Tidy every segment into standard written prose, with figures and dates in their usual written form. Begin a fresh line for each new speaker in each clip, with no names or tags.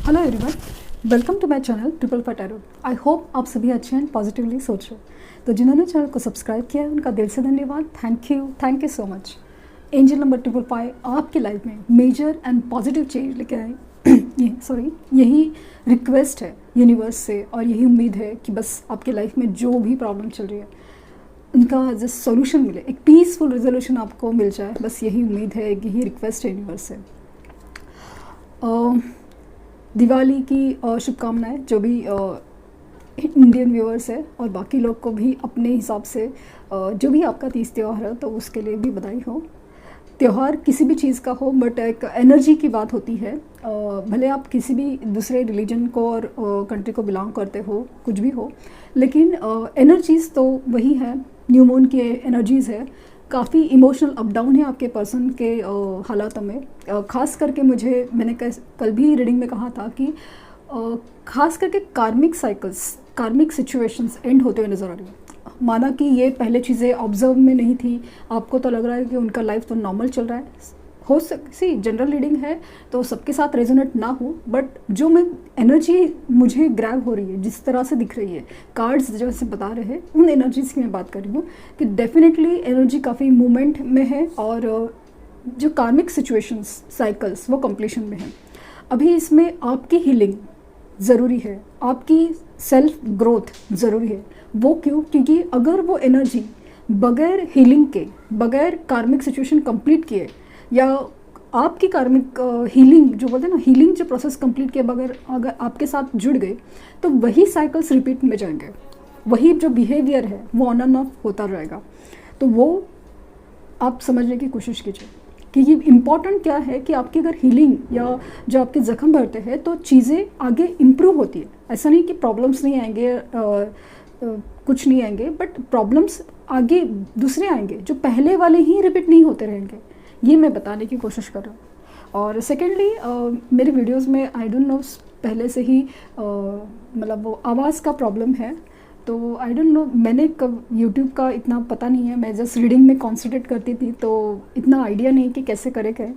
Hello everyone, welcome to my channel triple five tarot. I hope आप सभी अच्छे हैं, पॉजिटिवली सोच रहे हैं। तो जिन्होंने चैनल को सब्सक्राइब किया है उनका दिल से धन्यवाद। Thank you so much. Angel number 555 आपकी लाइफ में मेजर एंड पॉजिटिव चेंज लेके आए। यही रिक्वेस्ट है यूनिवर्स से और यही उम्मीद है कि बस आपकी लाइफ में जो भी प्रॉब्लम चल रही है उनका जो सोल्यूशन मिले, एक पीसफुल रेजोल्यूशन आपको मिल जाए। बस यही उम्मीद है, यही रिक्वेस्ट है यूनिवर्स से। दिवाली की शुभकामनाएं जो भी इंडियन व्यूअर्स है और बाकी लोग को भी अपने हिसाब से जो भी आपका तीज त्यौहार है तो उसके लिए भी बधाई हो। त्यौहार किसी भी चीज़ का हो, बट एक एनर्जी की बात होती है। भले आप किसी भी दूसरे रिलीजन को और कंट्री को बिलोंग करते हो, कुछ भी हो, लेकिन एनर्जीज़ तो वही है। न्यू मून की एनर्जीज़ है, काफ़ी इमोशनल अप डाउन है आपके पर्सन के हालातों में। ख़ास करके मैंने कल भी रीडिंग में कहा था कि ख़ास करके कार्मिक साइकिल्स, कार्मिक सिचुएशंस एंड होते हुए नज़र आ रही है। माना कि ये पहले चीज़ें ऑब्जर्व में नहीं थी, आपको तो लग रहा है कि उनका लाइफ तो नॉर्मल चल रहा है। हो सी जनरल रीडिंग है तो सबके साथ रेजोनेट ना हो, बट जो मैं एनर्जी मुझे ग्रैब हो रही है, जिस तरह से दिख रही है, कार्ड्स जैसे बता रहे हैं, उन एनर्जीज़ की मैं बात कर रही हूँ कि डेफिनेटली एनर्जी काफ़ी मूवमेंट में है और जो कार्मिक सिचुएशंस साइकिल्स वो कंप्लीशन में है। अभी इसमें आपकी हीलिंग ज़रूरी है, आपकी सेल्फ ग्रोथ ज़रूरी है। वो क्यों? क्योंकि अगर वो एनर्जी बगैर हीलिंग के, बगैर कार्मिक सिचुएशन कंप्लीट किए, या आपकी कार्मिक हीलिंग जो बोलते हैं ना, हीलिंग जो प्रोसेस कंप्लीट किए बगैर अगर आपके साथ जुड़ गए तो वही साइकिल्स रिपीट में जाएंगे, वही जो बिहेवियर है वो ऑन एंड ऑफ होता रहेगा। तो वो आप समझने की कोशिश कीजिए कि ये इम्पॉर्टेंट क्या है कि आपकी अगर हीलिंग या जो आपके जख्म भरते हैं तो चीज़ें आगे इम्प्रूव होती है। ऐसा नहीं कि प्रॉब्लम्स नहीं आएंगे, कुछ नहीं आएंगे, बट प्रॉब्लम्स आगे दूसरे आएंगे जो पहले वाले ही रिपीट नहीं होते रहेंगे। ये मैं बताने की कोशिश कर रहा हूँ। और सेकेंडली मेरे वीडियोस में आई डोंट नो पहले से ही मतलब वो आवाज़ का प्रॉब्लम है, तो आई डोंट नो, मैंने कब यूट्यूब का इतना पता नहीं है, मैं जस्ट रीडिंग में कॉन्सेंट्रेट करती थी तो इतना आइडिया नहीं कि कैसे करे क्या।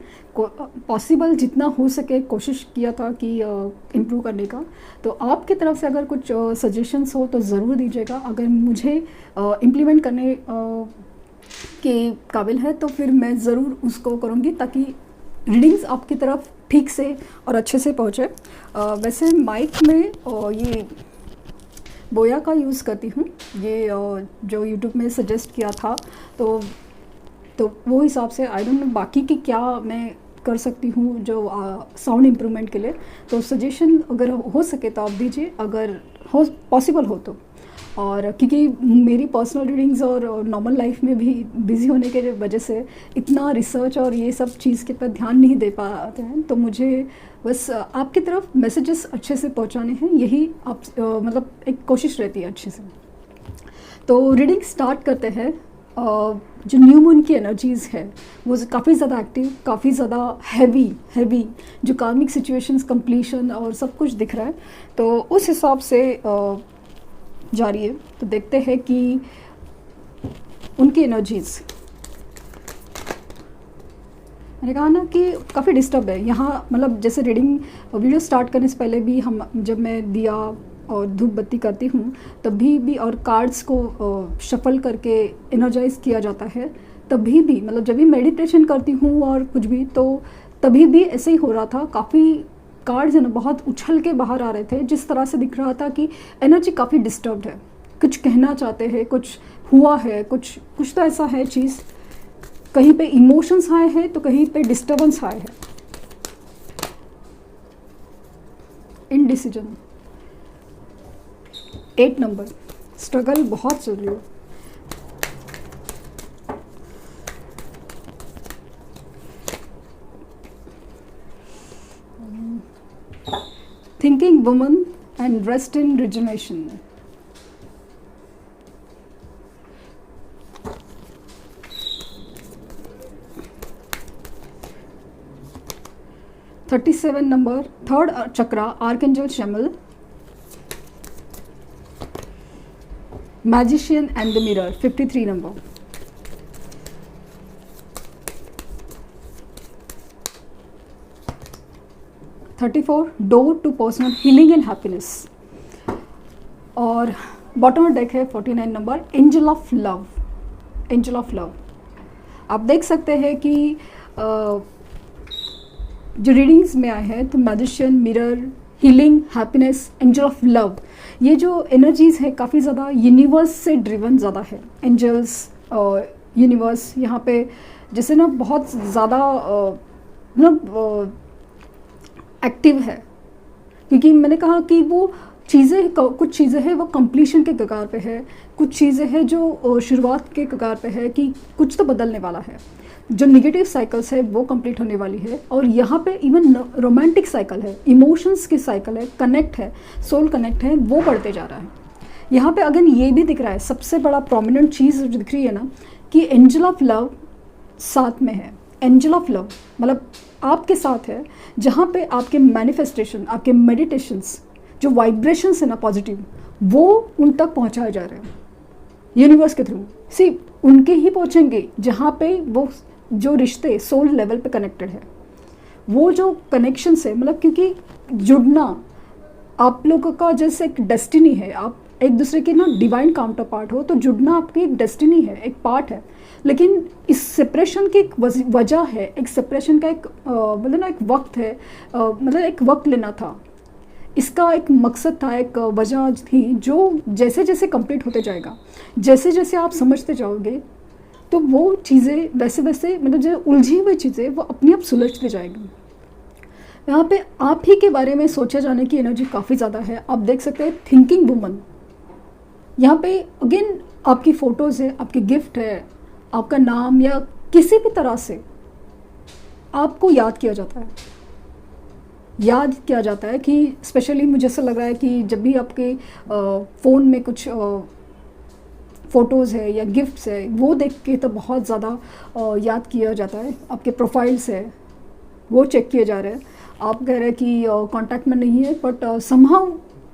पॉसिबल जितना हो सके कोशिश किया था कि इम्प्रूव करने का। तो आपकी तरफ से अगर कुछ सजेशंस हो तो ज़रूर दीजिएगा। अगर मुझे इम्प्लीमेंट करने के काबिल है तो फिर मैं ज़रूर उसको करूँगी ताकि रीडिंग्स आपकी तरफ ठीक से और अच्छे से पहुँचे। वैसे माइक में ये बोया का यूज़ करती हूँ, ये जो यूट्यूब में सजेस्ट किया था, तो वो हिसाब से आई डोंट नो बाकी की क्या मैं कर सकती हूँ जो साउंड इम्प्रूवमेंट के लिए। तो सजेशन अगर हो सके तो आप दीजिए, अगर हो पॉसिबल हो तो। और क्योंकि मेरी पर्सनल रीडिंग्स और नॉर्मल लाइफ में भी बिज़ी होने के वजह से इतना रिसर्च और ये सब चीज़ के पर ध्यान नहीं दे पाते हैं, तो मुझे बस आपकी तरफ मैसेजेस अच्छे से पहुंचाने हैं, यही आप मतलब एक कोशिश रहती है अच्छे से। तो रीडिंग स्टार्ट करते हैं। जो न्यू मून की एनर्जीज़ है वो काफ़ी ज़्यादा एक्टिव, काफ़ी ज़्यादा हैवी जो कार्मिक सिचुएशंस कंप्लीशन और सब कुछ दिख रहा है, तो उस हिसाब से जा रही है। तो देखते हैं कि उनकी एनर्जीज़, मैंने कहा ना कि काफ़ी डिस्टर्ब है यहाँ। मतलब जैसे रीडिंग वीडियो स्टार्ट करने से पहले भी जब मैं दिया और धूप बत्ती करती हूँ तभी भी और कार्ड्स को शफल करके एनर्जाइज किया जाता है, तभी भी मतलब जब भी मेडिटेशन करती हूँ और कुछ भी, तो तभी भी ऐसे ही हो रहा था। काफ़ी कार्ड्स है ना बहुत उछल के बाहर आ रहे थे, जिस तरह से दिख रहा था कि एनर्जी काफ़ी डिस्टर्ब्ड है, कुछ कहना चाहते हैं, कुछ हुआ है, कुछ तो ऐसा है चीज़, कहीं पे इमोशंस आए हैं तो कहीं पे डिस्टर्बेंस आए हैं। इनडिसीजन 8 नंबर, स्ट्रगल बहुत चल रही है। Thinking woman and rest in rejuvenation. $37 number, third chakra, archangel शमल, magician and the mirror, 53 number. 34 door to personal healing and happiness. और बॉटम ऑफ डेक है 49 number, angel of love. Angel of love आप देख सकते हैं कि जो रीडिंग्स में आए हैं तो magician, mirror, healing, happiness, angel of love, ये जो एनर्जीज़ है काफ़ी ज़्यादा यूनिवर्स से ड्रिवन ज़्यादा है। एंजल्स, यूनिवर्स यहाँ पे जैसे ना बहुत ज़्यादा मतलब एक्टिव है, क्योंकि मैंने कहा कि वो चीज़ें, कुछ चीज़ें हैं वो कंप्लीशन के कगार पे है, कुछ चीज़ें हैं जो शुरुआत के कगार पे है कि कुछ तो बदलने वाला है। जो नेगेटिव साइकिल्स है वो कंप्लीट होने वाली है, और यहाँ पे इवन रोमांटिक साइकिल है, इमोशंस की साइकिल है, कनेक्ट है, सोल कनेक्ट है, वो बढ़ते जा रहा है। यहाँ पे अगेन ये भी दिख रहा है, सबसे बड़ा प्रोमिनेंट चीज़ जो दिख रही है ना कि एंजल ऑफ लव साथ में है। एंजल ऑफ लव मतलब आपके साथ है, जहाँ पे आपके मैनिफेस्टेशन, आपके मेडिटेशंस, जो वाइब्रेशंस है ना पॉजिटिव, वो उन तक पहुँचाए जा रहे हैं यूनिवर्स के थ्रू। सिर्फ उनके ही पहुँचेंगे जहाँ पे वो जो रिश्ते सोल लेवल पे कनेक्टेड है, वो जो कनेक्शन है, मतलब क्योंकि जुड़ना आप लोगों का जैसे एक डेस्टिनी है, आप एक दूसरे के ना डिवाइन काउंटर पार्ट हो, तो जुड़ना आपकी एक डेस्टिनी है, एक पार्ट है। लेकिन इस सेपरेशन की एक वजह है, एक सेपरेशन का एक मतलब ना एक वक्त है, मतलब एक वक्त लेना था, इसका एक मकसद था, एक वजह थी, जो जैसे जैसे कंप्लीट होते जाएगा, जैसे जैसे आप समझते जाओगे, तो वो चीज़ें वैसे वैसे मतलब जो उलझी हुई चीज़ें वो अपने आप सुलझते जाएगी। यहाँ पे आप ही के बारे में सोचे जाने की एनर्जी काफ़ी ज़्यादा है। आप देख सकते हैं थिंकिंग वुमन, यहाँ पे अगेन आपकी फ़ोटोज़ है, आपकी गिफ्ट है, आपका नाम या किसी भी तरह से आपको याद किया जाता है। याद किया जाता है कि स्पेशली मुझे ऐसा लग रहा है कि जब भी आपके फ़ोन में कुछ फ़ोटोज़ है या गिफ्ट्स है, वो देख के तो बहुत ज़्यादा याद किया जाता है। आपके प्रोफाइल्स है वो चेक किए जा रहे हैं, आप कह रहे हैं कि कांटेक्ट में नहीं है, बट समहाउ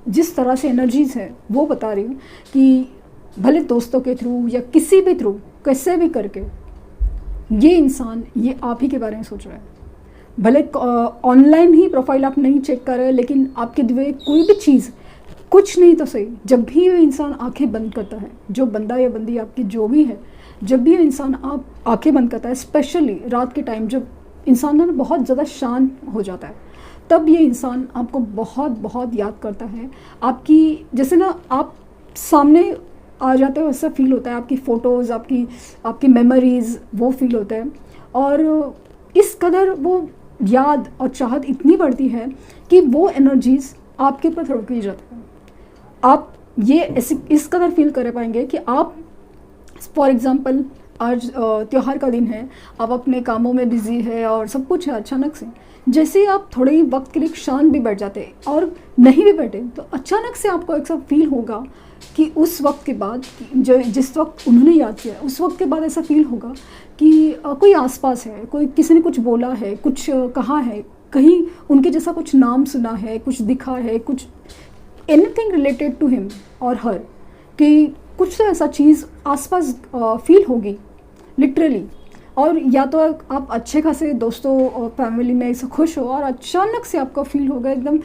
जिस तरह से एनर्जीज़ है वो बता रही हूँ कि भले दोस्तों के थ्रू या किसी भी थ्रू, कैसे भी करके ये इंसान ये आप ही के बारे में सोच रहा है। भले ऑनलाइन ही प्रोफाइल आप नहीं चेक कर रहे, लेकिन आपके दिए कोई भी चीज़, कुछ नहीं तो सही, जब भी वो इंसान आंखें बंद करता है, जो बंदा या बंदी आपकी जो भी है, जब भी वो इंसान आप आंखें बंद करता है, स्पेशली रात के टाइम जब इंसान ना बहुत ज़्यादा शांत हो जाता है, तब ये इंसान आपको बहुत बहुत याद करता है। आपकी जैसे ना आप सामने आ जाते हो ऐसा फील होता है, आपकी फ़ोटोज़, आपकी मेमोरीज़ वो फील होता है, और इस कदर वो याद और चाहत इतनी बढ़ती है कि वो एनर्जीज़ आपके ऊपर थ्रो की जाती है। आप ये ऐसे इस कदर फील कर पाएंगे कि आप फॉर एग्ज़ाम्पल आज त्यौहार का दिन है, आप अपने कामों में बिज़ी है और सब कुछ है, अचानक से जैसे ही आप थोड़े ही वक्त के लिए शांत भी बैठ जाते और नहीं भी बैठे, तो अचानक से आपको ऐसा फील होगा कि उस वक्त के बाद, जो जिस वक्त उन्होंने याद किया, उस वक्त के बाद ऐसा फील होगा कि कोई आसपास है, कोई किसी ने कुछ बोला है, कुछ कहा है, कहीं उनके जैसा कुछ नाम सुना है, कुछ दिखा है, कुछ एनीथिंग रिलेटेड टू हिम और हर, कि कुछ तो ऐसा चीज़ आसपास फील होगी लिटरली। और या तो आप अच्छे खासे दोस्तों और फैमिली में ऐसे खुश हो और अचानक से आपका फील होगा एकदम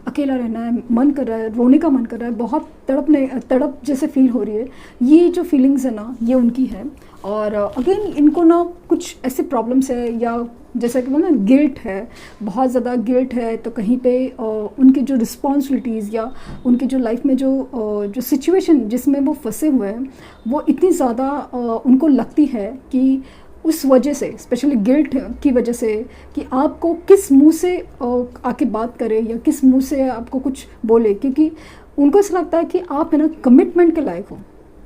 अकेला रहना है, मन कर रहा है, रोने का मन कर रहा है, बहुत तड़प जैसे फील हो रही है। ये जो फीलिंग्स है ना, ये उनकी है। और अगेन इनको ना कुछ ऐसे प्रॉब्लम्स है, या जैसे कि ना गिल्ट है, बहुत ज़्यादा गिल्ट है, तो कहीं पे उनकी जो रिस्पॉन्सिबिलिटीज़ या उनकी जो लाइफ में जो सिचुएशन जिसमें वो फंसे हुए हैं, वो इतनी ज़्यादा उनको लगती है कि उस वजह से, स्पेशली गिल्ट की वजह से, कि आपको किस मुंह से आके बात करे या किस मुंह से आपको कुछ बोले, क्योंकि उनको ऐसा लगता है कि आप है ना कमिटमेंट के लायक हो,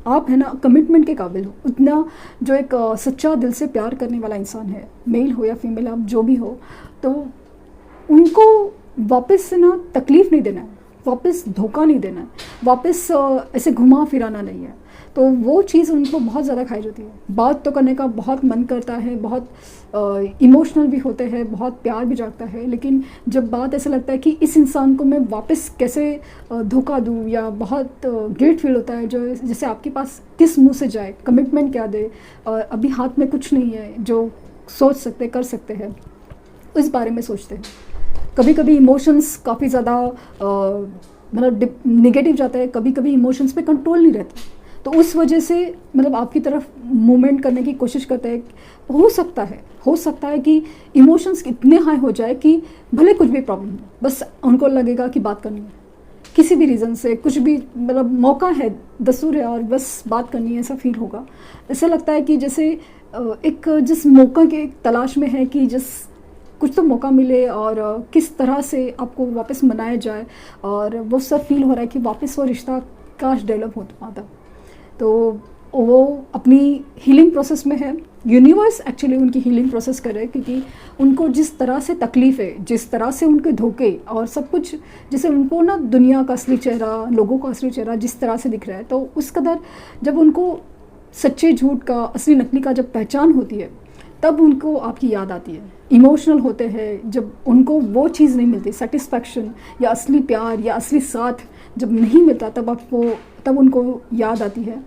आप है ना कमिटमेंट के काबिल हो। उतना जो एक सच्चा दिल से प्यार करने वाला इंसान है, मेल हो या फीमेल, आप जो भी हो, तो उनको वापस से ना तकलीफ़ नहीं देना है, वापस धोखा नहीं देना है, वापस ऐसे घुमा फिराना नहीं है। तो वो चीज़ उनको बहुत ज़्यादा खाई जाती है। बात तो करने का बहुत मन करता है, बहुत इमोशनल भी होते हैं, बहुत प्यार भी जागता है, लेकिन जब बात ऐसा लगता है कि इस इंसान को मैं वापस कैसे धोखा दूँ, या बहुत गिल्ट फील होता है, जो जैसे आपके पास किस मुंह से जाए, कमिटमेंट क्या दे, अभी हाथ में कुछ नहीं है जो सोच सकते कर सकते हैं, इस बारे में सोचते हैं। कभी कभी इमोशंस काफ़ी ज़्यादा मतलब निगेटिव जाता है, कभी कभी इमोशंस पे कंट्रोल नहीं रहता, तो उस वजह से मतलब आपकी तरफ मूवमेंट करने की कोशिश करते हैं। हो सकता है कि इमोशंस इतने हाई हो जाए कि भले कुछ भी प्रॉब्लम हो, बस उनको लगेगा कि बात करनी है, किसी भी रीज़न से कुछ भी, मतलब मौका है, दस्तूर है और बस बात करनी है, ऐसा फील होगा। ऐसा लगता है कि जैसे एक जिस मौका के तलाश में है कि जिस कुछ तो मौका मिले और किस तरह से आपको वापस मनाया जाए, और वो सब फील हो रहा है कि वापस वो रिश्ता काश डेवलप हो पाता। तो वो अपनी हीलिंग प्रोसेस में है, यूनिवर्स एक्चुअली उनकी हीलिंग प्रोसेस कर रहे हैं, क्योंकि उनको जिस तरह से तकलीफ़ है, जिस तरह से उनके धोखे और सब कुछ, जैसे उनको ना दुनिया का असली चेहरा, लोगों का असली चेहरा जिस तरह से दिख रहा है, तो उस कदर जब उनको सच्चे झूठ का, असली नकली का जब पहचान होती है, तब उनको आपकी याद आती है। इमोशनल होते हैं जब उनको वो चीज़ नहीं मिलती, सेटिस्फैक्शन या असली प्यार या असली साथ जब नहीं मिलता, तब उनको याद आती है।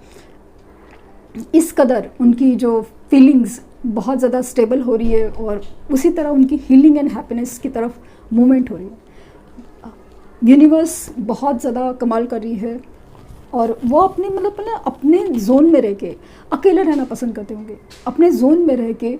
इस कदर उनकी जो फीलिंग्स बहुत ज़्यादा स्टेबल हो रही है और उसी तरह उनकी हीलिंग एंड हैप्पीनेस की तरफ मूवमेंट हो रही है। यूनिवर्स बहुत ज़्यादा कमाल कर रही है और वो अपने जोन में रह के अकेले रहना पसंद करते होंगे, अपने जोन में रह के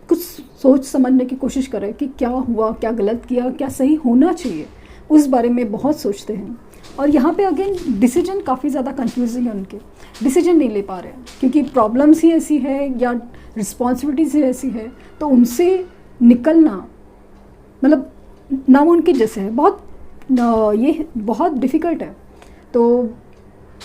कुछ सोच समझने की कोशिश करें कि क्या हुआ, क्या गलत किया, क्या सही होना चाहिए, उस बारे में बहुत सोचते हैं। और यहाँ पे अगेन डिसीजन काफ़ी ज़्यादा कंफ्यूजिंग है, उनके डिसीजन नहीं ले पा रहे हैं क्योंकि प्रॉब्लम्स ही ऐसी है या रिस्पॉन्सिबिलिटीज ही ऐसी है, तो उनसे निकलना मतलब नामुमकिन जैसे है, ये बहुत डिफ़िकल्ट है। तो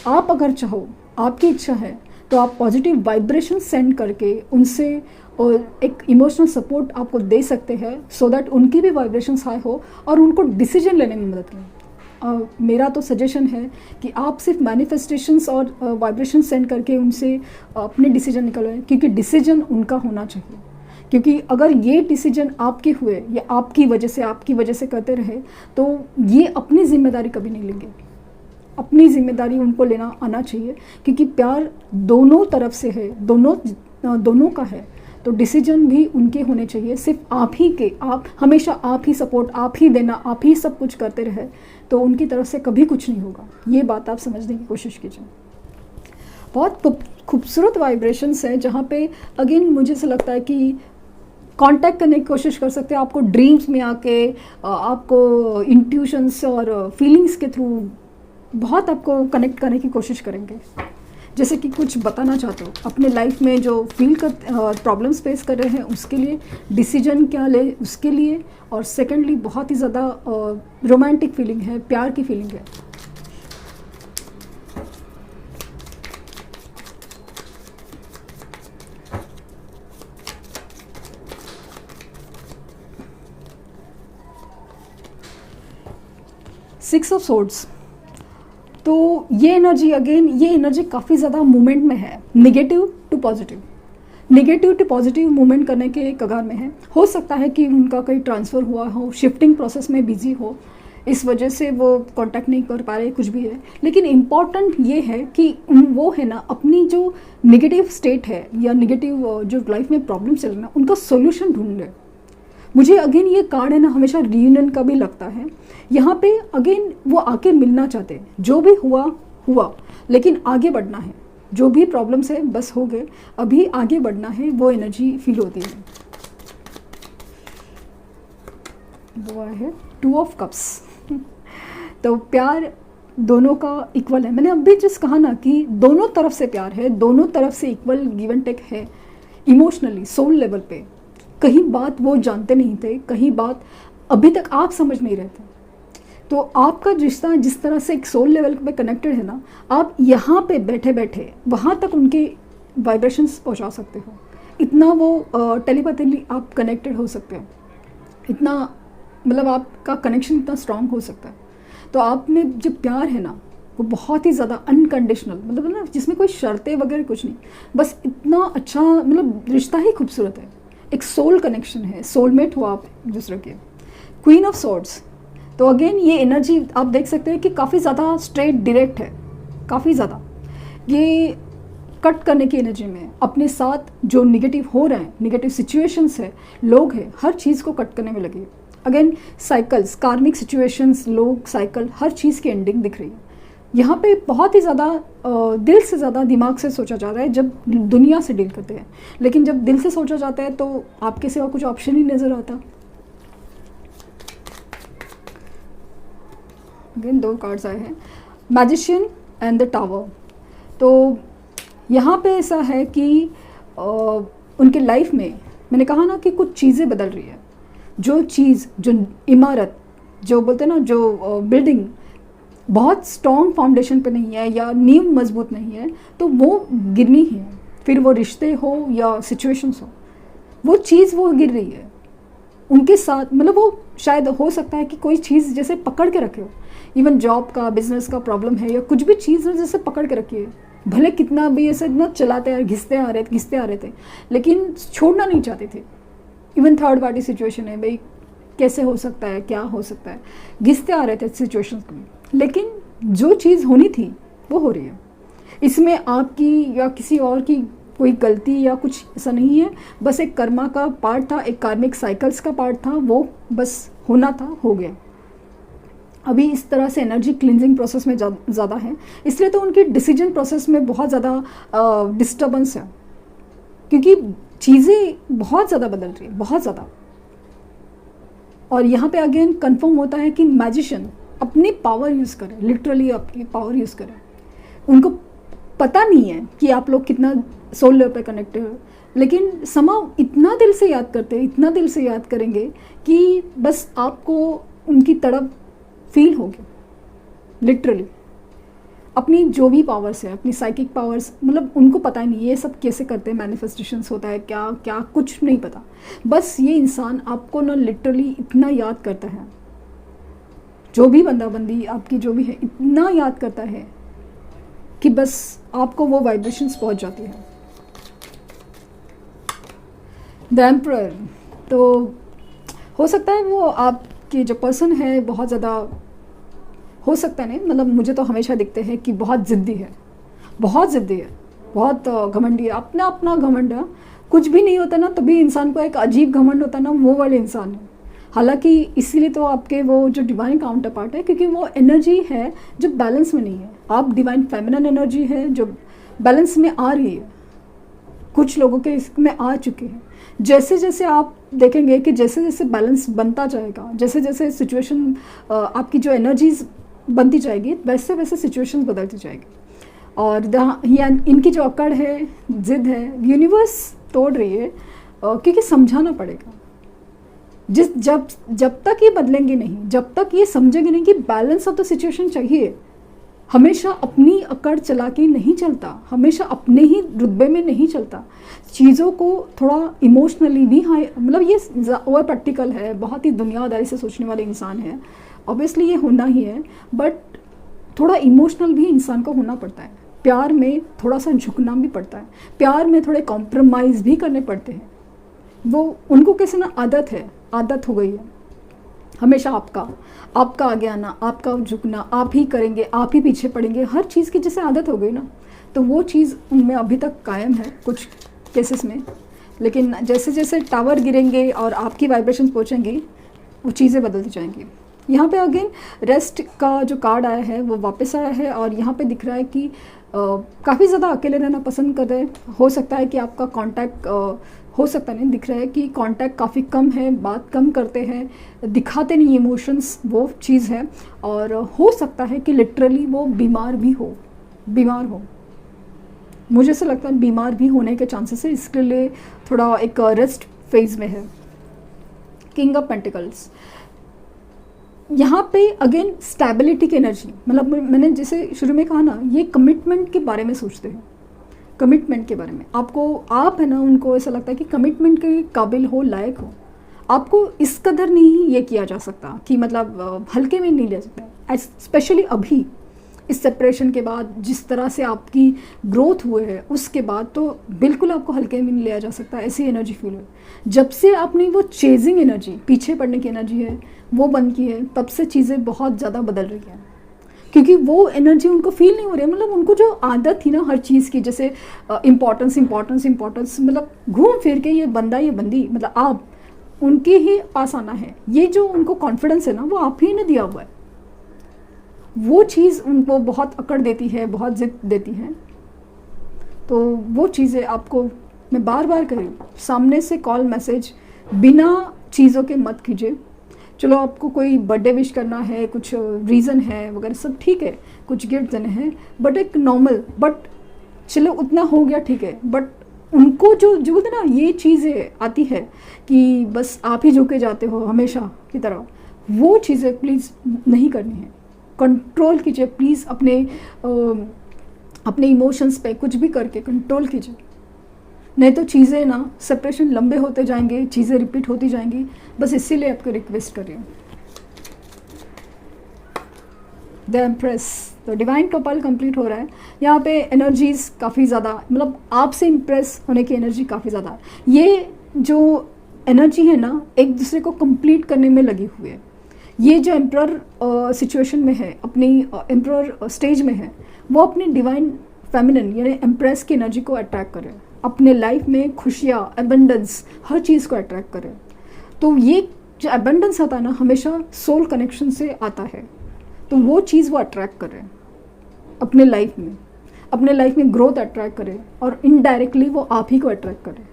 आप अगर चाहो, आपकी इच्छा है, तो आप पॉजिटिव वाइब्रेशन सेंड करके उनसे और एक इमोशनल सपोर्ट आपको दे सकते हैं, सो दैट उनकी भी वाइब्रेशंस हाई हो और उनको डिसीजन लेने में मदद करें। मेरा तो सजेशन है कि आप सिर्फ मैनिफेस्टेशंस और वाइब्रेशन सेंड करके उनसे अपने डिसीजन निकलवाएं, क्योंकि डिसीजन उनका होना चाहिए। क्योंकि अगर ये डिसीजन आपके हुए या आपकी वजह से करते रहे, तो ये अपनी जिम्मेदारी कभी नहीं लेंगे। अपनी जिम्मेदारी उनको लेना आना चाहिए, क्योंकि प्यार दोनों तरफ से है, दोनों का है, तो डिसीजन भी उनके होने चाहिए। सिर्फ आप हमेशा आप ही सपोर्ट, आप ही देना, आप ही सब कुछ करते रहे, तो उनकी तरफ से कभी कुछ नहीं होगा। ये बात आप समझने की कोशिश कीजिए। बहुत खूबसूरत वाइब्रेशंस है, जहाँ पे अगेन मुझे ऐसा लगता है कि कांटेक्ट करने की कोशिश कर सकते हैं। आपको ड्रीम्स में आके आपको इंट्यूशंस और फीलिंग्स के थ्रू बहुत आपको कनेक्ट करने की कोशिश करेंगे। जैसे कि कुछ बताना चाहते हो अपने लाइफ में जो प्रॉब्लम्स फेस कर रहे हैं, उसके लिए डिसीजन क्या ले, उसके लिए, और सेकेंडली बहुत ही ज़्यादा रोमांटिक फीलिंग है, प्यार की फीलिंग है। सिक्स ऑफ सोर्ड्स, तो ये एनर्जी काफ़ी ज़्यादा मूवमेंट में है, नेगेटिव टू पॉजिटिव मूवमेंट करने के कगार में है। हो सकता है कि उनका कहीं ट्रांसफ़र हुआ हो, शिफ्टिंग प्रोसेस में बिजी हो, इस वजह से वो कांटेक्ट नहीं कर पा रहे, कुछ भी है। लेकिन इम्पॉर्टेंट ये है कि वो है ना, अपनी जो नेगेटिव स्टेट है या नेगेटिव जो लाइफ में प्रॉब्लम चल रहा है, उनका सोल्यूशन ढूंढ रहे। मुझे अगेन ये कार्ड है ना, हमेशा रीयूनियन का भी लगता है। यहाँ पे अगेन वो आके मिलना चाहते हैं, जो भी हुआ, लेकिन आगे बढ़ना है। जो भी प्रॉब्लम्स है बस हो गए, अभी आगे बढ़ना है, वो एनर्जी फील होती है। वो है 2 ऑफ कप्स। तो प्यार दोनों का इक्वल है। मैंने अभी जिस कहा ना कि दोनों तरफ से प्यार है, दोनों तरफ से इक्वल गिव एंड टेक है। इमोशनली, सोल लेवल पे कहीं बात वो जानते नहीं थे, कहीं बात अभी तक आप समझ नहीं रहे थे। तो आपका रिश्ता जिस तरह से एक सोल लेवल पे कनेक्टेड है ना, आप यहाँ पे बैठे बैठे वहाँ तक उनके वाइब्रेशंस पहुँचा सकते हो। इतना वो टेलीपैथीली आप कनेक्टेड हो सकते हो, इतना मतलब आपका कनेक्शन इतना स्ट्रांग हो सकता है। तो आप में जो प्यार है ना, वो बहुत ही ज़्यादा अनकंडीशनल, मतलब ना जिसमें कोई शर्तें वगैरह कुछ नहीं, बस इतना अच्छा, मतलब रिश्ता ही खूबसूरत है। एक सोल कनेक्शन है, सोलमेट हो आप दूसरे के। क्वीन ऑफ सॉर्ड्स, तो अगेन ये एनर्जी आप देख सकते हैं कि काफ़ी ज़्यादा स्ट्रेट डायरेक्ट है, काफ़ी ज़्यादा ये कट करने की एनर्जी में अपने साथ जो निगेटिव हो रहे हैं, निगेटिव सिचुएशंस है, लोग हैं, हर चीज़ को कट करने में लगे। अगेन साइकिल्स, कार्मिक सिचुएशंस, लोग, साइकिल, हर चीज़ की एंडिंग दिख रही है। यहाँ पे बहुत ही ज़्यादा दिल से ज़्यादा दिमाग से सोचा जा रहा है जब दुनिया से डील करते हैं, लेकिन जब दिल से सोचा जाता है तो आपके सिवा कुछ ऑप्शन ही नज़र आता। अगेन 2 कार्ड्स आए हैं, मैजिशियन एंड द टावर। तो यहाँ पे ऐसा है कि उनके लाइफ में, मैंने कहा ना कि कुछ चीज़ें बदल रही है। जो चीज़, जो इमारत, जो बोलते हैं ना, जो बिल्डिंग बहुत स्ट्रॉन्ग फाउंडेशन पे नहीं है या नींव मजबूत नहीं है, तो वो गिरनी ही है। फिर वो रिश्ते हो या सिचुएशंस हो, वो चीज़ वो गिर रही है उनके साथ। मतलब वो शायद हो सकता है कि कोई चीज़ जैसे पकड़ के रखे हो, इवन जॉब का, बिजनेस का प्रॉब्लम है या कुछ भी चीज़ जैसे पकड़ के रखी है, भले कितना भी ऐसे ना चलाते हैं, घिसते आ रहे थे, लेकिन छोड़ना नहीं चाहते थे। इवन थर्ड पार्टी सिचुएशन है, भाई कैसे हो सकता है, क्या हो सकता है, घिसते आ रहे थे सिचुएशंस में, लेकिन जो चीज़ होनी थी वो हो रही है। इसमें आपकी या किसी और की कोई गलती या कुछ ऐसा नहीं है, बस एक कर्मा का पार्ट था, एक कार्मिक साइकिल्स का पार्ट था, वो बस होना था, हो गया। अभी इस तरह से एनर्जी क्लिनजिंग प्रोसेस में ज़्यादा है, इसलिए तो उनकी डिसीजन प्रोसेस में बहुत ज़्यादा डिस्टर्बेंस है, क्योंकि चीज़ें बहुत ज़्यादा बदल रही है, बहुत ज़्यादा। और यहाँ पे अगेन कंफर्म होता है कि मैजिशियन अपनी पावर यूज़ करें, लिटरली अपनी पावर यूज़ करें। उनको पता नहीं है कि आप लोग कितना सोल लेवल पे कनेक्टेड हो, लेकिन समाव इतना दिल से याद करते हैं, इतना दिल से याद करेंगे कि बस आपको उनकी तड़प फील होगी। लिटरली अपनी जो भी पावर्स है, अपनी साइकिक पावर्स, मतलब उनको पता ही नहीं ये सब कैसे करते हैं, मैनिफेस्टेशंस होता है क्या क्या, कुछ नहीं पता। बस ये इंसान आपको ना लिटरली इतना याद करता है, जो भी बंदा बंदी आपकी जो भी है, इतना याद करता है कि बस आपको वो वाइब्रेशंस पहुंच जाती है। द एम्परर, तो हो सकता है वो आपके जो पर्सन है बहुत ज़्यादा, हो सकता है नहीं, मतलब मुझे तो हमेशा दिखते हैं कि बहुत ज़िद्दी है, बहुत ज़िद्दी है, बहुत घमंडी है, अपना अपना घमंड है। कुछ भी नहीं होता ना तभी इंसान को एक अजीब घमंड होता है ना, वो वाले इंसान है। हालांकि इसीलिए तो आपके वो जो डिवाइन काउंटर पार्ट है, क्योंकि वो एनर्जी है जो बैलेंस में नहीं है। आप डिवाइन फेमिनिन एनर्जी है जो बैलेंस में आ रही है, कुछ लोगों के इसमें आ चुके हैं। जैसे जैसे आप देखेंगे कि जैसे जैसे बैलेंस बनता जाएगा, जैसे जैसे सिचुएशन आपकी जो एनर्जीज बनती जाएगी, वैसे वैसे सिचुएशन बदलती जाएगी। और इनकी जो अकड़ है, जिद है, यूनिवर्स तोड़ रही है, क्योंकि समझाना पड़ेगा। जब तक ये बदलेंगे नहीं, जब तक ये समझेंगे नहीं कि बैलेंस ऑफ द सिचुएशन चाहिए, हमेशा अपनी अकड़ चला के नहीं चलता, हमेशा अपने ही रुतबे में नहीं चलता। चीज़ों को थोड़ा इमोशनली भी, हाँ मतलब ये ओवर प्रैक्टिकल है, बहुत ही दुनियादारी से सोचने वाले इंसान है, ऑब्वियसली ये होना ही है, बट थोड़ा इमोशनल भी इंसान को होना पड़ता है। प्यार में थोड़ा सा झुकना भी पड़ता है, प्यार में थोड़े कॉम्प्रोमाइज़ भी करने पड़ते हैं। वो उनको कैसे ना आदत है, आदत हो गई है हमेशा आपका आगे आना, आपका झुकना, आप ही करेंगे, आप ही पीछे पड़ेंगे, हर चीज़ की जैसे आदत हो गई ना, तो वो चीज़ उनमें अभी तक कायम है कुछ केसेस में। लेकिन जैसे जैसे टावर गिरेंगे और आपकी वाइब्रेशंस पहुँचेंगी, वो चीज़ें बदलती जाएंगी। यहाँ पे अगेन रेस्ट का जो कार्ड आया है वो वापस आया है, और यहाँ पे दिख रहा है कि काफ़ी ज़्यादा अकेले रहना पसंद कर रहे हैं। हो सकता है कि आपका कांटेक्ट, हो सकता नहीं, दिख रहा है कि कांटेक्ट काफ़ी कम है, बात कम करते हैं, दिखाते नहीं इमोशंस, वो चीज़ है। और हो सकता है कि लिटरली वो बीमार हो, मुझे ऐसा लगता है बीमार भी होने के चांसेस है, इसके लिए थोड़ा एक रेस्ट फेज में है। किंग ऑफ पेंटिकल्स, यहाँ पे अगेन स्टेबिलिटी की एनर्जी, मतलब मैंने जैसे शुरू में कहा ना, ये कमिटमेंट के बारे में सोचते हैं, कमिटमेंट के बारे में। आप है ना, उनको ऐसा लगता है कि कमिटमेंट के काबिल हो, लायक हो, आपको इस कदर नहीं ये किया जा सकता कि मतलब हल्के में नहीं ले सकता। स्पेशली अभी इस सेपरेशन के बाद जिस तरह से आपकी ग्रोथ हुए है, उसके बाद तो बिल्कुल आपको हल्के में नहीं लिया जा सकता, ऐसी एनर्जी फील हुई। जब से आपने वो चेजिंग एनर्जी, पीछे पड़ने की एनर्जी है, वो बंद की है, तब से चीज़ें बहुत ज़्यादा बदल रही हैं, क्योंकि वो एनर्जी उनको फील नहीं हो रही है। मतलब उनको जो आदत थी ना हर चीज़ की, जैसे इम्पॉर्टेंस, मतलब घूम फिर के ये बंदा ये बंदी, मतलब आप उनके ही पास आना है। ये जो उनको कॉन्फिडेंस है ना, वो आप ही ने दिया हुआ है। वो चीज़ उनको बहुत अकड़ देती है, बहुत जिद देती है। तो वो चीज़ें आपको मैं बार बार कह रही हूँ, सामने से कॉल मैसेज बिना चीज़ों के मत कीजिए। चलो आपको कोई बर्थडे विश करना है, कुछ रीज़न है वगैरह सब ठीक है, कुछ गिफ्ट देने हैं, बट एक नॉर्मल, बट चलो उतना हो गया ठीक है। बट उनको जो जो बोलते ना ये चीज़ें आती है कि बस आप ही झुके जाते हो हमेशा की तरह, वो चीज़ें प्लीज़ नहीं करनी है। कंट्रोल कीजिए प्लीज़ अपने इमोशंस पे, कुछ भी करके कंट्रोल कीजिए, नहीं तो चीज़ें ना सेपरेशन लंबे होते जाएंगे, चीज़ें रिपीट होती जाएंगी। बस इसीलिए आपको रिक्वेस्ट कर रही हूँ। द एम्प्रेस, तो डिवाइन कपल कंप्लीट हो रहा है। यहाँ पे एनर्जीज काफ़ी ज़्यादा, मतलब आपसे इम्प्रेस होने की एनर्जी काफ़ी ज़्यादा है। ये जो एनर्जी है ना, एक दूसरे को कंप्लीट करने में लगी हुई है। ये जो एम्प्रर सिचुएशन में है, अपनी एम्प्रर स्टेज में है, वो अपनी डिवाइन फेमिनिन यानी एम्प्रेस की एनर्जी को अट्रैक्ट करें, अपने लाइफ में खुशियाँ, एबंडेंस, हर चीज़ को अट्रैक्ट करें। तो ये जो एबंडेंस आता है ना, हमेशा सोल कनेक्शन से आता है। तो वो चीज़ वो अट्रैक्ट करें अपने लाइफ में ग्रोथ अट्रैक्ट करें, और इनडायरेक्टली वो आप ही को अट्रैक्ट करें।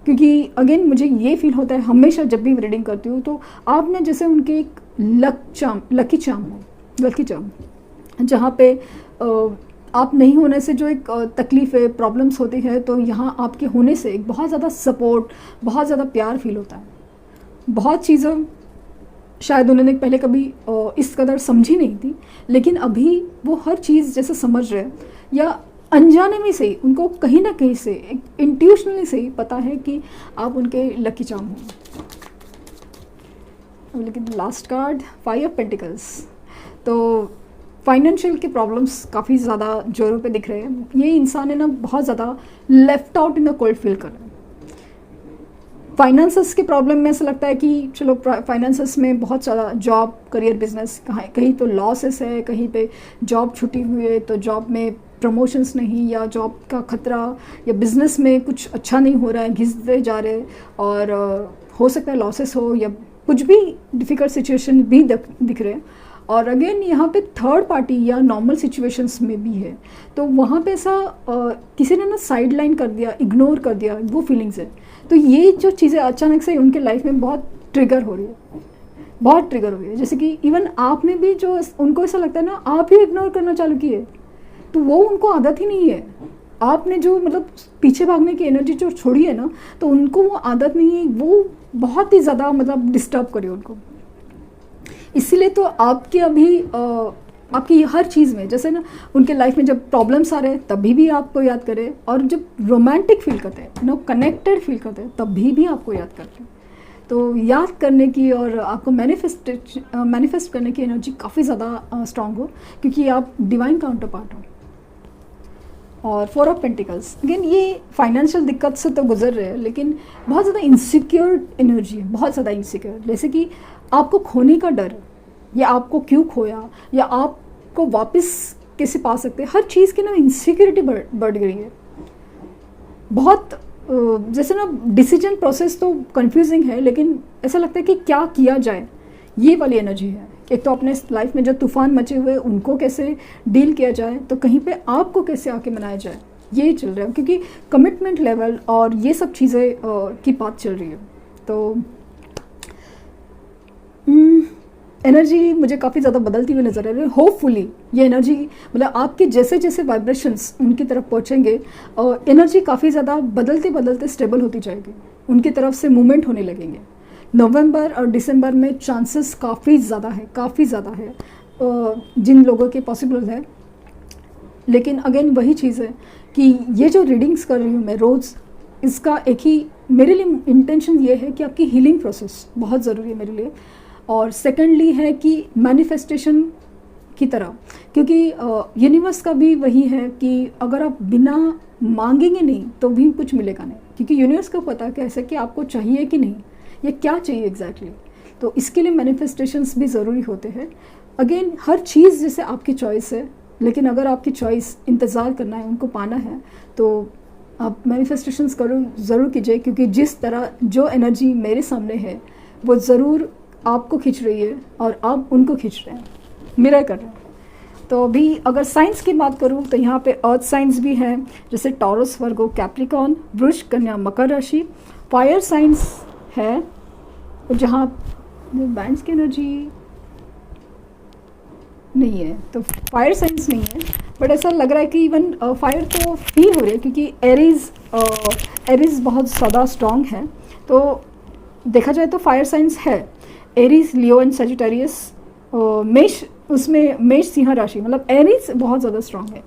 क्योंकि अगेन मुझे ये फील होता है हमेशा जब भी रीडिंग करती हूँ, तो आप ना जैसे उनके एक लकी चार्म जहाँ पे आप नहीं होने से जो एक तकलीफ़ है, प्रॉब्लम्स होती है, तो यहाँ आपके होने से एक बहुत ज़्यादा सपोर्ट, बहुत ज़्यादा प्यार फील होता है। बहुत चीज़ें शायद उन्होंने पहले कभी इस कदर समझी नहीं थी, लेकिन अभी वो हर चीज़ जैसे समझ रहे हैं, या अनजाने में से ही उनको कहीं ना कहीं से एक इंट्यूशनली से ही पता है कि आप उनके लकी चार्म हो। लेकिन लास्ट कार्ड 5 ऑफ पेंटिकल्स, तो फाइनेंशियल के प्रॉब्लम्स काफ़ी ज़्यादा जोरों पे दिख रहे हैं। ये इंसान है ना बहुत ज़्यादा left out in the cold feel कर रहे हैं। फाइनेंसेस के प्रॉब्लम में ऐसा लगता है कि चलो फाइनेंसेस में बहुत ज़्यादा जॉब, करियर, बिजनेस, कहीं तो लॉसेस है, कहीं पे जॉब छुट्टी हुई है तो जॉब में प्रमोशंस नहीं, या जॉब का खतरा, या बिज़नेस में कुछ अच्छा नहीं हो रहा है, घिसते जा रहे, और हो सकता है लॉसेस हो, या कुछ भी डिफ़िकल्ट सिचुएशन भी दिख रहे हैं। और अगेन यहाँ पे थर्ड पार्टी या नॉर्मल सिचुएशंस में भी है, तो वहाँ पे ऐसा किसी ने ना साइड लाइन कर दिया, इग्नोर कर दिया, वो फीलिंग्स है। तो ये जो चीज़ें अचानक से उनके लाइफ में बहुत ट्रिगर हो रही है, जैसे कि इवन आपने भी जो उनको ऐसा लगता है ना, आप ही इग्नोर करना चालू किए, तो वो उनको आदत ही नहीं है। आपने जो मतलब पीछे भागने की एनर्जी जो छोड़ी है ना, तो उनको वो आदत नहीं है, वो बहुत ही ज़्यादा मतलब डिस्टर्ब करे उनको। इसीलिए तो आपके अभी आपकी हर चीज़ में, जैसे ना उनके लाइफ में जब प्रॉब्लम्स आ रहे हैं तभी भी आपको याद करें, और जब रोमांटिक फील करते हैं, कनेक्टेड फील करते हैं, तभी भी आपको याद करते हैं। तो याद करने की और आपको मैनिफेस्ट करने की एनर्जी काफ़ी ज़्यादा स्ट्रांग हो, क्योंकि आप डिवाइन काउंटर पार्ट हो। और 4 ऑफ पेंटिकल्स, अगेन ये फाइनेंशियल दिक्कत से तो गुजर रहे हैं, लेकिन बहुत ज़्यादा इनसिक्योर एनर्जी है, बहुत ज़्यादा इनसिक्योर, जैसे कि आपको खोने का डर, या आपको क्यों खोया, या आपको वापस कैसे पा सकते हैं, हर चीज़ की ना इनसिक्योरिटी बढ़ गई है बहुत। जैसे ना डिसीजन प्रोसेस तो कंफ्यूजिंग है, लेकिन ऐसा लगता है कि क्या किया जाए, ये वाली एनर्जी है। एक तो अपने लाइफ में जो तूफान मचे हुए उनको कैसे डील किया जाए, तो कहीं पे आपको कैसे आके मनाया जाए, ये चल रहा है, क्योंकि कमिटमेंट लेवल और ये सब चीज़ें की बात चल रही है। तो एनर्जी मुझे काफ़ी ज़्यादा बदलती हुई नज़र आ रही है। होपफुली ये एनर्जी मतलब आपके जैसे जैसे वाइब्रेशंस उनकी तरफ पहुँचेंगे, एनर्जी काफ़ी ज़्यादा बदलते स्टेबल होती जाएगी, उनकी तरफ से मूवमेंट होने लगेंगे। नवंबर और दिसंबर में चांसेस काफ़ी ज़्यादा है जिन लोगों के पॉसिबल है। लेकिन अगेन वही चीज़ है कि ये जो रीडिंग्स कर रही हूँ मैं रोज़, इसका एक ही मेरे लिए इंटेंशन ये है कि आपकी हीलिंग प्रोसेस बहुत ज़रूरी है मेरे लिए, और सेकेंडली है कि मैनिफेस्टेशन की तरह, क्योंकि यूनिवर्स का भी वही है कि अगर आप बिना मांगेंगे नहीं तो भी कुछ मिलेगा नहीं, क्योंकि यूनिवर्स को पता है कैसे कि आपको चाहिए कि नहीं, ये क्या चाहिए एग्जैक्टली। तो इसके लिए मैनिफेस्टेशंस भी ज़रूरी होते हैं। अगेन हर चीज़ जैसे आपकी चॉइस है, लेकिन अगर आपकी चॉइस इंतज़ार करना है, उनको पाना है, तो आप मैनिफेस्टेशंस करो ज़रूर कीजिए, क्योंकि जिस तरह जो एनर्जी मेरे सामने है वो ज़रूर आपको खींच रही है और आप उनको खींच रहे हैं, मिरर कर रहे हैं। तो अभी अगर साइंस की बात करूँ तो यहाँ पे अर्थ साइंस भी हैं, जैसे टॉरस, वर्गो, कैप्रिकॉन, वृष, कन्या, मकर राशि। फायर साइंस है जहाँ बैंड्स की एनर्जी नहीं है, तो फायर साइंस नहीं है, बट ऐसा लग रहा है कि इवन फायर तो फील हो रही है, क्योंकि एरीज बहुत ज़्यादा स्ट्रॉन्ग है। तो देखा जाए तो फायर साइंस है, एरीज, लियो एंड सजिटेरियस। मेष, उसमें मेष सिंह राशि, मतलब एरीज बहुत ज़्यादा स्ट्रॉन्ग है।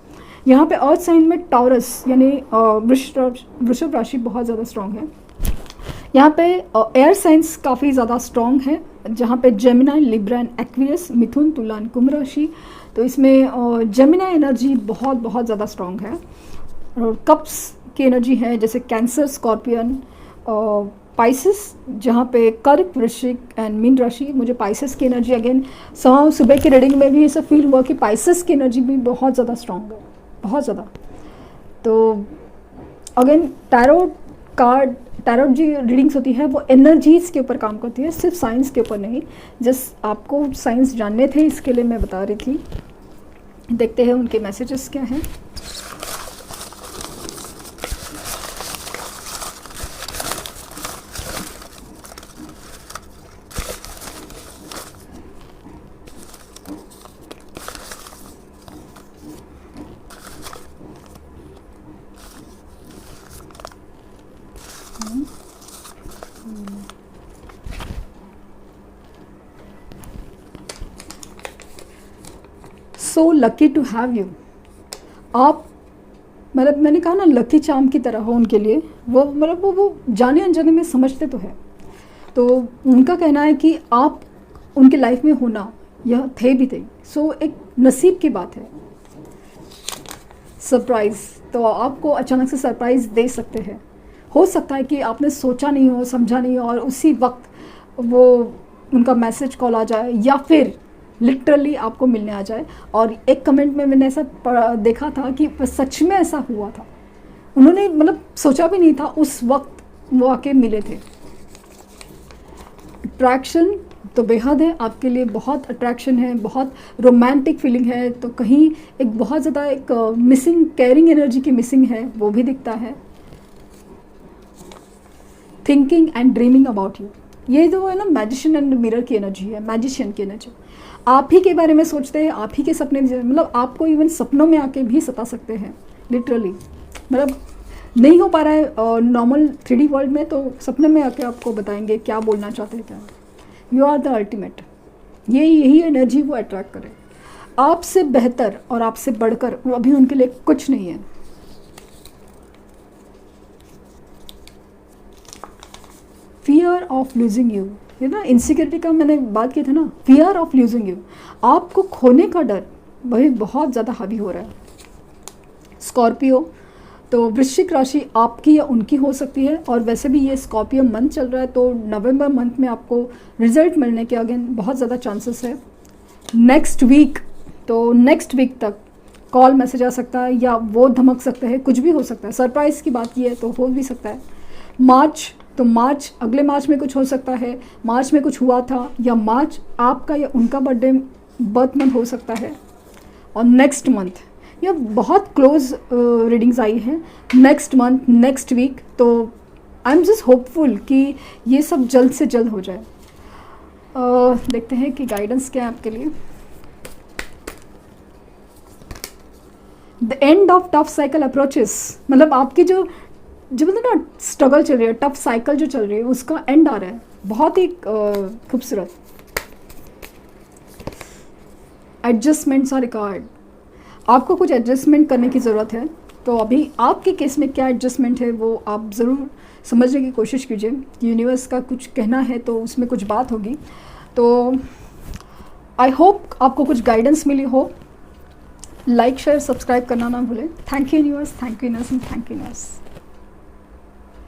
यहाँ पे अर्थ साइन में टॉरस यानी वृषभ राशि बहुत ज़्यादा स्ट्रॉन्ग है। यहाँ पे एयर साइंस काफ़ी ज़्यादा स्ट्रॉन्ग है, जहाँ पे जेमिनाई, लिब्रा एंड एक्वियस, मिथुन, तुला एंड कुंभ राशि। तो इसमें जेमिनाई एनर्जी बहुत बहुत ज़्यादा स्ट्रॉन्ग है। और कप्स की एनर्जी है जैसे कैंसर, स्कॉर्पियन, पाइसिस, जहाँ पे कर्क, वृश्चिक एंड मीन राशि। मुझे पाइसिस की एनर्जी अगेन सुबह की रीडिंग में भी ऐसा फील हुआ कि पाइसिस की एनर्जी भी बहुत ज़्यादा स्ट्रॉन्ग है, बहुत ज़्यादा। तो अगेन टैरोट जो रीडिंग्स होती है वो एनर्जीज़ के ऊपर काम करती है, सिर्फ साइंस के ऊपर नहीं। आपको साइंस जानने थे इसके लिए मैं बता रही थी। देखते हैं उनके मैसेजेस क्या हैं। So lucky to have you. आप मतलब मैंने कहा ना, लकी चार्म की तरह हो उनके लिए। वो मतलब वो जाने अनजाने में समझते तो है। तो उनका कहना है कि आप उनकी लाइफ में होना, यह थे भी थे, सो एक नसीब की बात है। सरप्राइज़, तो आपको अचानक से सरप्राइज़ दे सकते हैं। हो सकता है कि आपने सोचा नहीं हो, समझा नहीं हो, और उसी वक्त वो उनका मैसेज कॉल आ जाए, या फिर लिटरली आपको मिलने आ जाए। और एक कमेंट में मैंने ऐसा देखा था कि सच में ऐसा हुआ था। उन्होंने मतलब सोचा भी नहीं था, उस वक्त वो आके मिले थे। अट्रैक्शन तो बेहद है आपके लिए, बहुत अट्रैक्शन है, बहुत रोमांटिक फीलिंग है। तो कहीं एक बहुत ज़्यादा एक मिसिंग, केयरिंग एनर्जी की मिसिंग है, वो भी दिखता है। Thinking and dreaming about you, ये जो है ना मैजिशियन एंड मिरर की एनर्जी है, मैजिशियन की एनर्जी। आप ही के बारे में सोचते हैं, आप ही के सपने, मतलब आपको इवन सपनों में आके भी सता सकते हैं लिटरली। मतलब नहीं हो पा रहा है नॉर्मल 3D वर्ल्ड में, तो सपने में आके आपको बताएंगे क्या बोलना चाहते हैं, क्या। यू आर द अल्टीमेट, यही एनर्जी वो अट्रैक्ट करे। आपसे बेहतर और आपसे बढ़कर वो अभी उनके लिए कुछ नहीं है। फियर ऑफ लूजिंग यू, ये ना इनसिक्योरिटी का मैंने बात की था ना, फियर ऑफ लूजिंग यू, आपको खोने का डर वही बहुत ज़्यादा हावी हो रहा है। स्कॉर्पियो, तो वृश्चिक राशि आपकी या उनकी हो सकती है। और वैसे भी ये स्कॉर्पियो मंथ चल रहा है, तो नवंबर मंथ में आपको रिजल्ट मिलने के अगेन बहुत ज़्यादा चांसेस है। नेक्स्ट वीक, तो नेक्स्ट वीक तक कॉल मैसेज आ सकता है, या वो धमक सकते हैं, कुछ भी हो सकता है। सरप्राइज़ की बात की है तो हो भी सकता है। मार्च, तो मार्च, अगले मार्च में कुछ हो सकता है, मार्च में कुछ हुआ था, या मार्च आपका या उनका बर्थ मंथ हो सकता है। और नेक्स्ट मंथ, ये बहुत क्लोज रीडिंग्स आई हैं। नेक्स्ट मंथ, नेक्स्ट वीक, तो आई एम जस्ट होपफुल कि ये सब जल्द से जल्द हो जाए। देखते हैं कि गाइडेंस क्या है आपके लिए। The end of tough cycle approaches, मतलब आपकी जो मतलब ना स्ट्रगल चल रही है, टफ साइकिल जो चल रही है, उसका एंड आ रहा है। बहुत ही खूबसूरत। एडजस्टमेंट्स आर रिक्वायर्ड, आपको कुछ एडजस्टमेंट करने की ज़रूरत है। तो अभी आपके केस में क्या एडजस्टमेंट है वो आप ज़रूर समझने की कोशिश कीजिए। यूनिवर्स का कुछ कहना है तो उसमें कुछ बात होगी। तो आई होप आपको कुछ गाइडेंस मिली हो। लाइक, शेयर, सब्सक्राइब करना ना भूलें। Thank you universe, thank you universe, thank you universe.